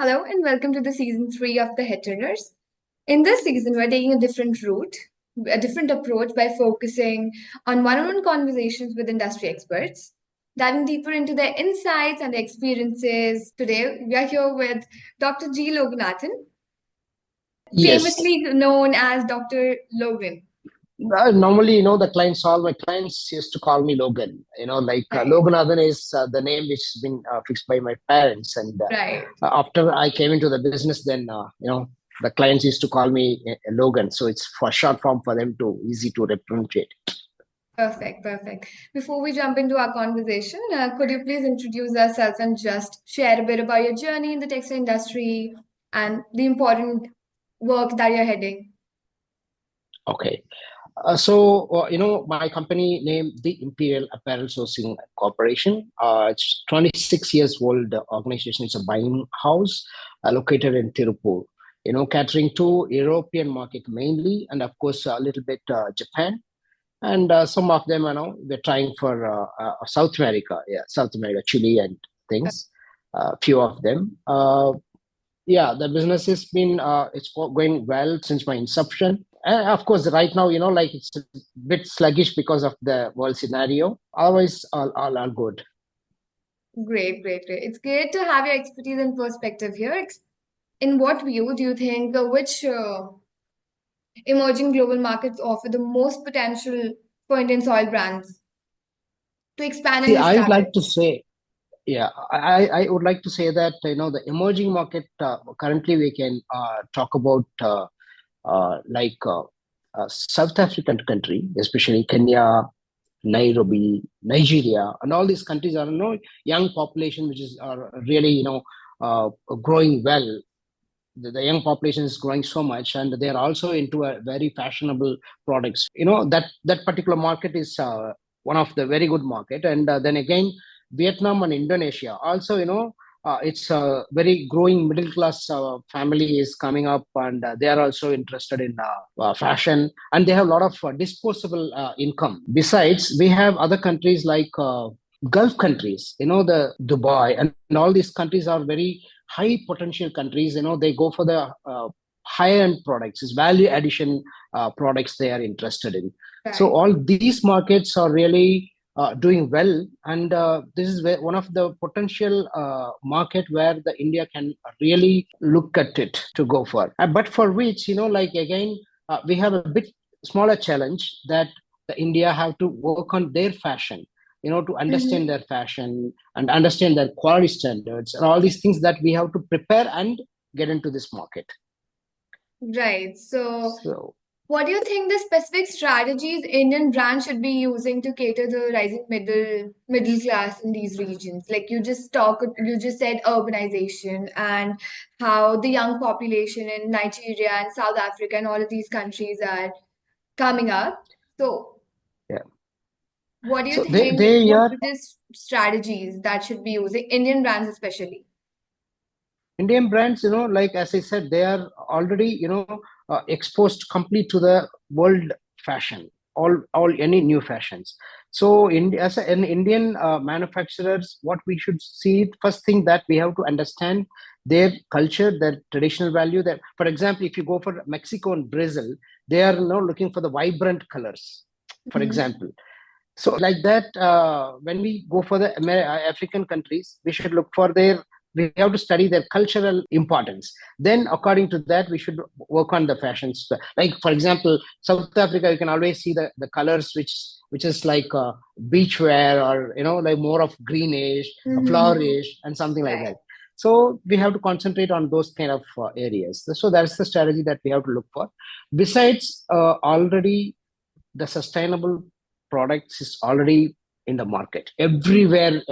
Hello and welcome to the season 3 of the Headturners. In this season, we're taking a different route, a different approach by focusing on one-on-one conversations with industry experts, diving deeper into their insights and their experiences. Today, we are here with Dr. G. Loganathan, Yes. famously known as Dr. Logan. Normally, all my clients used to call me Logan. Right, Loganathan is the name which has been fixed by my parents. And right. after I came into the business, then, the clients used to call me Logan. So it's for short form for them to easy to repronunciate. Perfect, perfect. Before we jump into our conversation, could you please introduce yourself and just share a bit about your journey in the textile industry and the important work that you're heading? Okay. My company name, the Imperial Apparel Sourcing Corporation. It's 26 years old organization. It's a buying house located in Tirupur. Catering to European market mainly, and of course a little bit Japan, and some of them, we're trying for South America. Yeah, South America, Chile, and things. Few of them. Yeah, the business has been going well since my inception. And of course, right now, it's a bit sluggish because of the world scenario. Otherwise, all good. Great, great, great. It's great to have your expertise and perspective here. In what view do you think which emerging global markets offer the most potential for Indian soil brands to expand and See, I would establish? like to say, yeah, I would like to say that, the emerging market, currently we can talk about South African country, especially Kenya, Nairobi, Nigeria, and all these countries are, young population which is are really, growing well. The young population is growing so much, and they are also into a very fashionable products. That particular market is one of the very good market, and then again, Vietnam and Indonesia also. It's a very growing middle class family is coming up, and they are also interested in fashion, and they have a lot of disposable income. Besides, we have other countries like Gulf countries, the Dubai, and all these countries are very high potential countries. They go for the high end products, it's value addition products they are interested in. So Right. all these markets are really doing well, and this is one of the potential market where the India can really look at it to go for. But for which, again, we have a bit smaller challenge that the India have to work on their fashion, to understand Mm-hmm. their fashion and understand their quality standards and all these things that we have to prepare and get into this market. Right. So, So what do you think the specific strategies Indian brands should be using to cater the rising middle class in these regions? Like you just said urbanization and how the young population in Nigeria and South Africa and all of these countries are coming up. So, yeah, what do you so they think they would are be the strategies that should be using Indian brands especially? Indian brands, like as I said, they are already, exposed complete to the world fashion, all any new fashions. So, as an Indian manufacturers, what we should see first thing that we have to understand their culture, their traditional value. That, for example, if you go for Mexico and Brazil, they are now looking for the vibrant colors. For Mhm. example, so like that, when we go for the African countries, we should look for their. We have to study their cultural importance. Then, according to that, we should work on the fashions. Like for example, South Africa, you can always see the colors which is like beach wear, or like more of greenish, Mhm. flowerish, and something like Right. that. So we have to concentrate on those kind of areas. So that's the strategy that we have to look for. Besides, already the sustainable products is already in the market everywhere,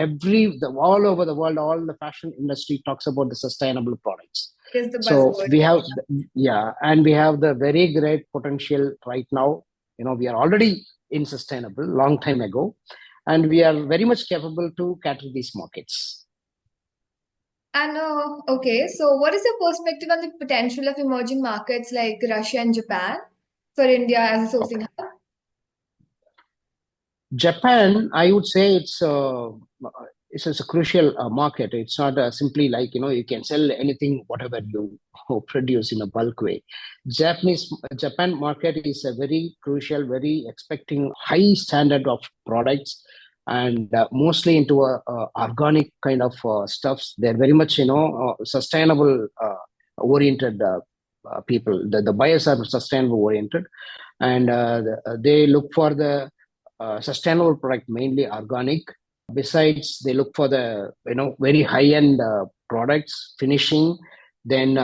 all over the world. All the fashion industry talks about the sustainable products. It is the So buzzword we have, right yeah, and we have the very great potential right now. We are already in sustainable long time ago, and we are very much capable to cater these markets. And okay, so what is your perspective on the potential of emerging markets like Russia and Japan for India as a sourcing Okay. hub? Japan, I would say it's it's a crucial market. It's not simply like, you can sell anything, whatever you produce in a bulk way. Japan market is a very crucial, very expecting high standard of products, and mostly into organic kind of stuffs. They're very much, sustainable oriented people. The buyers are sustainable oriented, and they look for the sustainable product, mainly organic. Besides, they look for the very high end products, finishing. Then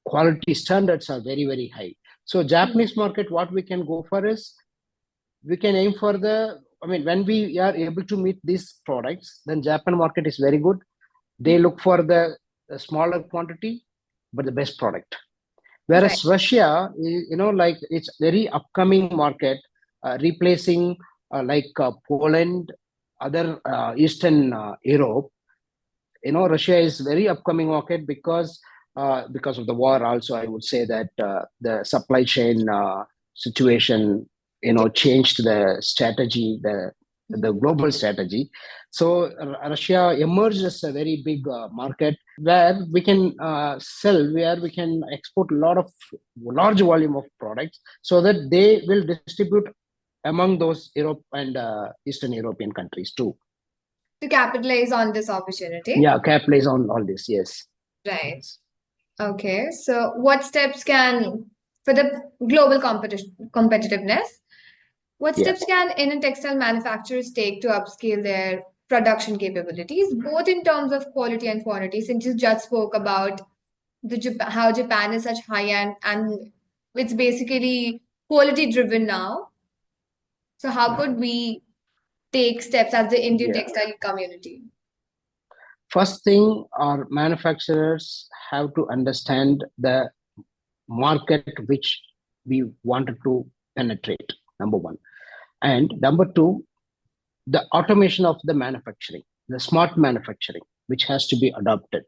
quality standards are very very high. So Japanese market, what we can go for is, we can aim for the, I mean, when we are able to meet these products, then Japan market is very good. They look for the smaller quantity, but the best product. Right. Whereas Russia, like, it's very upcoming market, replacing like Poland, other Eastern Europe. Russia is very upcoming market because of the war. Also, I would say that the supply chain situation, changed the strategy, the global strategy. So Russia emerged as a very big market where we can sell, where we can export a large volume of products, so that they will distribute among those Europe and Eastern European countries too. To capitalize on this opportunity. Yeah, capitalize on all this. Yes. Right. Okay. So what steps can, for the global competitiveness, what Yeah. steps can Indian textile manufacturers take to upscale their production capabilities, both in terms of quality and quantity? Since you just spoke about how Japan is such high end and it's basically quality driven now. So how could we take steps as the Indian Yeah. textile community? First thing, our manufacturers have to understand the market which we wanted to penetrate, number one. And number two, the automation of the manufacturing, the smart manufacturing, which has to be adopted.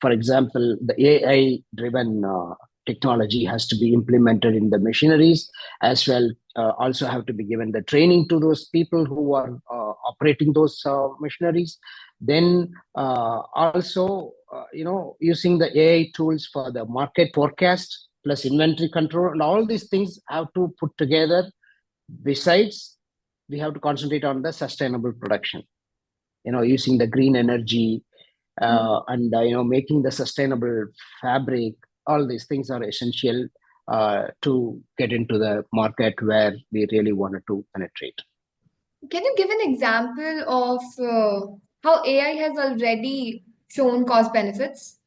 For example, the AI driven technology has to be implemented in the machineries as well. Also have to be given the training to those people who are operating those machineries. Then also, using the AI tools for the market forecast plus inventory control, and all these things have to put together. Besides, we have to concentrate on the sustainable production, using the green energy, and making the sustainable fabric. All these things are essential to get into the market where we really wanted to penetrate. Can you give an example of how AI has already shown cost benefits?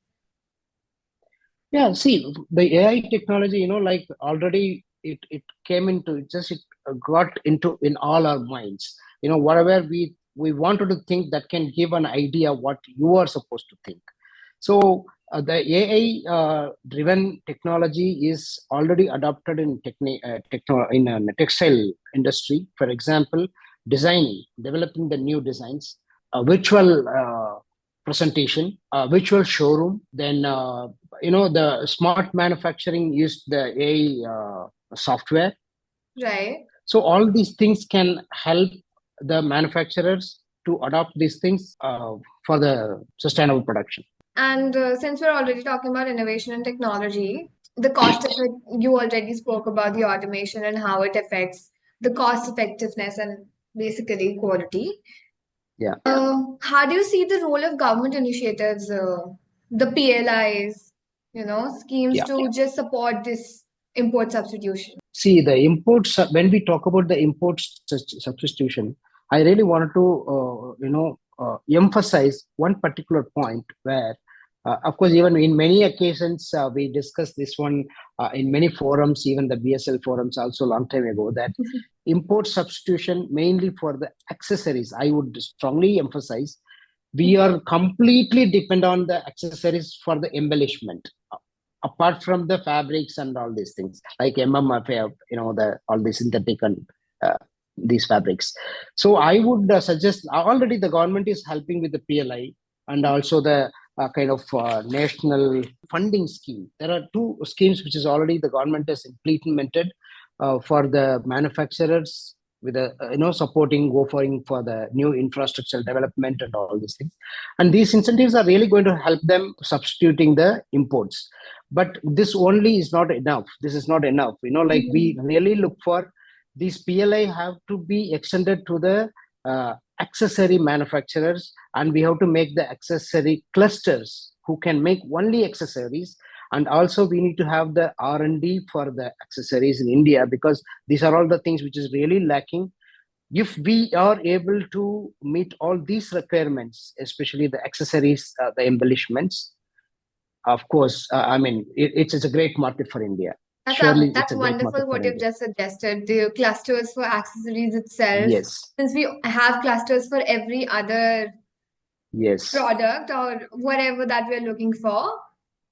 Yeah, see, the AI technology, like, already it came into it, just it got into in all our minds. Whatever we wanted to think, that can give an idea what you are supposed to think. So the AI driven technology is already adopted in in the textile industry. For example, developing the new designs, virtual presentation, virtual showroom. Then the smart manufacturing used the AI software. Right. So all these things can help the manufacturers to adopt these things for the sustainable production. And since we're already talking about innovation and technology, the cost effect, you already spoke about the automation and how it affects the cost effectiveness and basically quality. Yeah. How do you see the role of government initiatives, the PLIs, schemes Yeah. to just support this import substitution? See, the imports, when we talk about the imports substitution, I really wanted to, emphasize one particular point where, of course, even in many occasions, we discussed this one in many forums, even the BSL forums also long time ago, that import substitution mainly for the accessories. I would strongly emphasize, we are completely dependent on the accessories for the embellishment, apart from the fabrics and all these things like MMF, all the synthetic and these fabrics. So I would suggest, already the government is helping with the PLI and also the kind of national funding scheme. There are two schemes which is already the government has implemented for the manufacturers with the supporting, going for the new infrastructure development and all these things. And these incentives are really going to help them substituting the imports. But this only is not enough. This is not enough. Like we Mhm. really look for these PLI have to be extended to the accessory manufacturers, and we have to make the accessory clusters who can make only accessories. And also we need to have the R&D for the accessories in India, because these are all the things which is really lacking. If we are able to meet all these requirements, especially the accessories, the embellishments, of course, I mean, it's a great market for India. Surely it's That's a great market wonderful for what you've India. just suggested. The clusters for accessories itself, Yes, since we have clusters for every other yes, product or whatever that we're looking for,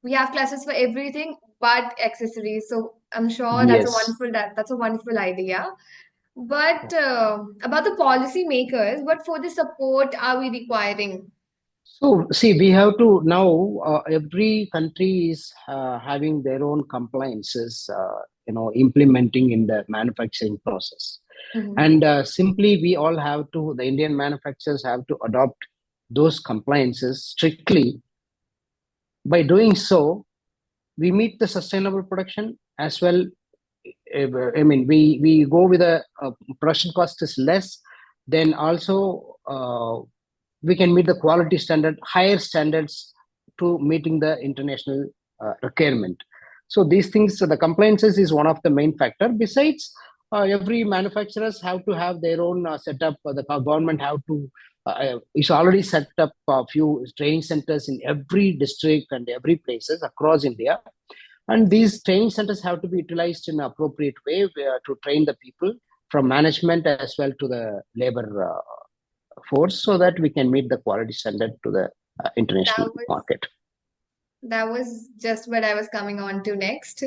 we have clusters for everything but accessories. So I'm sure yes. that's a wonderful idea. But about the policy makers, what further support are we requiring? So, see, we have to now, every country is having their own compliances, implementing in the manufacturing process. Mhm. And simply, we all have to, the Indian manufacturers have to adopt those compliances strictly. By doing so, we meet the sustainable production as well. I mean, we go with a production cost is less, then also we can meet the quality standard, higher standards to meeting the international requirement. So these things, the compliances is one of the main factor. Besides, every manufacturers have to have their own setup. The government have to. It's already set up a few training centers in every district and every places across India, and these training centers have to be utilized in an appropriate way to train the people from management as well to the labor force, so that we can meet the quality standard to the That international was market. that was just what I was coming on to next.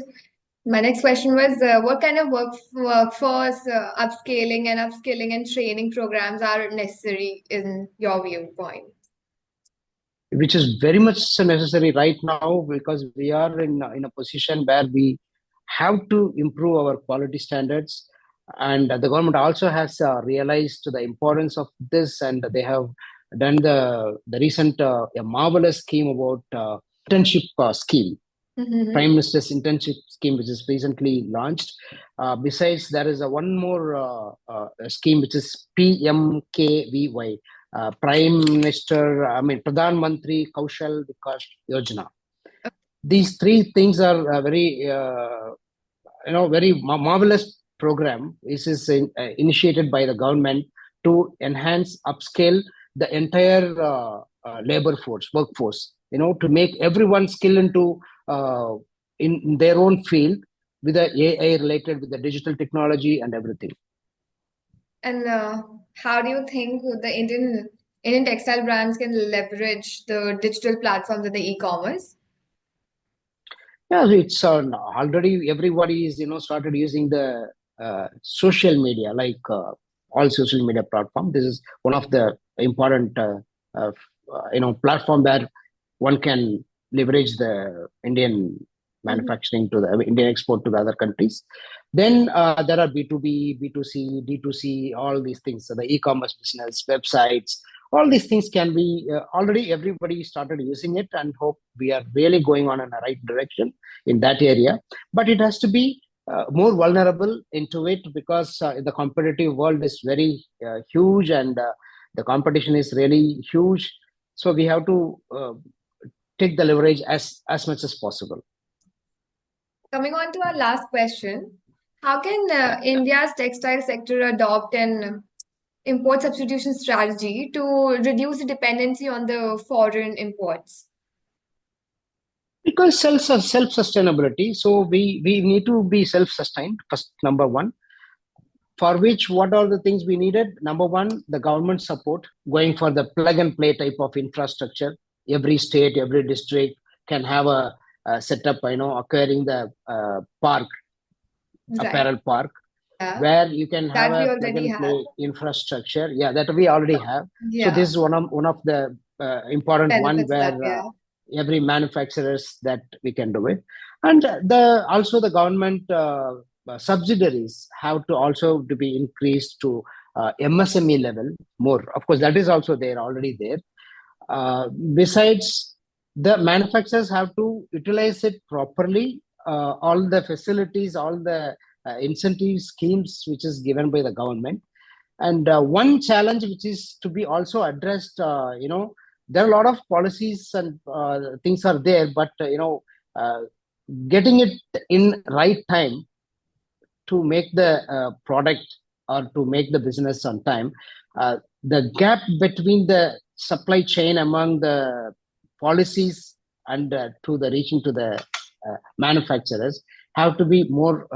My next question was, what kind of workforce upscaling and upskilling and training programs are necessary in your viewpoint? Which is very much necessary right now, because we are in a position where we have to improve our quality standards. And the government also has realized the importance of this, and they have done the recent a marvelous scheme about internship scheme, Mm-hmm. Prime Minister's internship scheme, which is recently launched. Besides, there is a one more scheme, which is PMKVY, Prime Minister, I mean, Pradhan Mantri Kaushal Vikas Yojana. These three things are very, very marvelous program. This is initiated by the government to enhance, upscale the entire labor force, workforce. To make everyone skill into uh, in their own field, with the AI related, with the digital technology and everything. And how do you think the Indian textile brands can leverage the digital platforms and the e-commerce? Yeah, so it's already everybody is started using the social media, like all social media platform. This is one of the important uh, platform where one can leverage the Indian Mhm. manufacturing to the Indian export to the other countries. Then there are B2B, B2C, D2C, all these things. So the e-commerce business, websites, all these things can be already everybody started using it, and hope we are really going on in the right direction in that area. But it has to be more vulnerable into it, because the competitive world is very huge, and the competition is really huge. So we have to take the leverage as much as possible. Coming on to our last question, how can India's textile sector adopt an import substitution strategy to reduce the dependency on the foreign imports? Because self sustainability, so we need to be self sustained first, number one. For which, what are the things we needed? Number one, the government support, going for the plug and play type of infrastructure. Every state, every district can have a setup, acquiring the park, Right. apparel park, Yeah, where you can have that we a plug already and have. play infrastructure. Yeah, that we already have. So Yeah, this is one of the important one, benefits that where we have. every manufacturers that we can do it. And the also the government. subsidiaries have to also to be increased to MSME level more. Of course, that is also there already there. Besides, the manufacturers have to utilize it properly. All the facilities, all the incentive schemes which is given by the government. And one challenge which is to be also addressed, there are a lot of policies and things are there, but uh, getting it in right time to make the product or to make the business on time, the gap between the supply chain among the policies and to the reaching to the manufacturers have to be more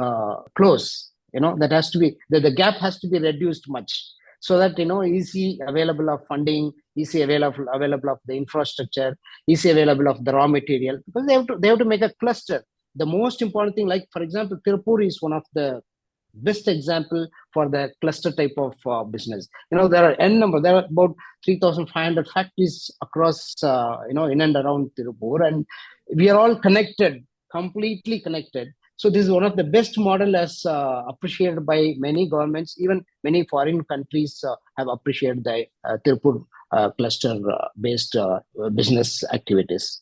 close. That has to be the gap has to be reduced much, so that easy available of funding, easy available of the infrastructure, easy available of the raw material, because they have to make a cluster. The most important thing, like for example, Tirupur is one of the best example for the cluster type of business. There are n number. There are about 3,500 factories across, in and around Tirupur, and we are all connected, completely connected. So this is one of the best model, as appreciated by many governments. Even many foreign countries have appreciated the Tirupur cluster based business activities.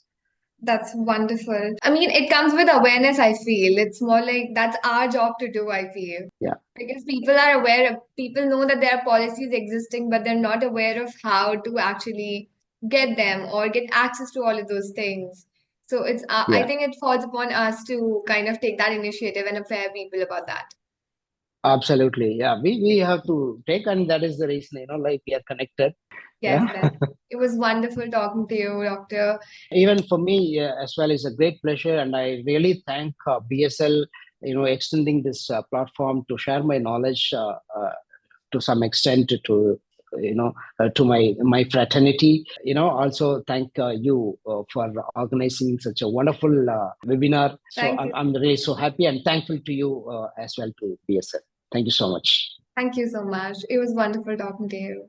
That's wonderful. I mean, it comes with awareness, I feel. It's more like that's our job to do, I feel. Yeah. Because people are aware, people know that there are policies existing, but they're not aware of how to actually get them or get access to all of those things. So I Yeah. think it falls upon us to kind of take that initiative and aware people about that. Absolutely. Yeah. We have to take, and that is the reason, like we are connected. Yes, Yeah. yes. It was wonderful talking to you, Doctor. Even for me as well, is a great pleasure, and I really thank BSL, extending this platform to share my knowledge to some extent to my fraternity. Also thank you for organizing such a wonderful webinar. So Thank I'm, you. I'm really so happy and thankful to you as well, to BSL. Thank you so much. Thank you so much. It was wonderful talking to you.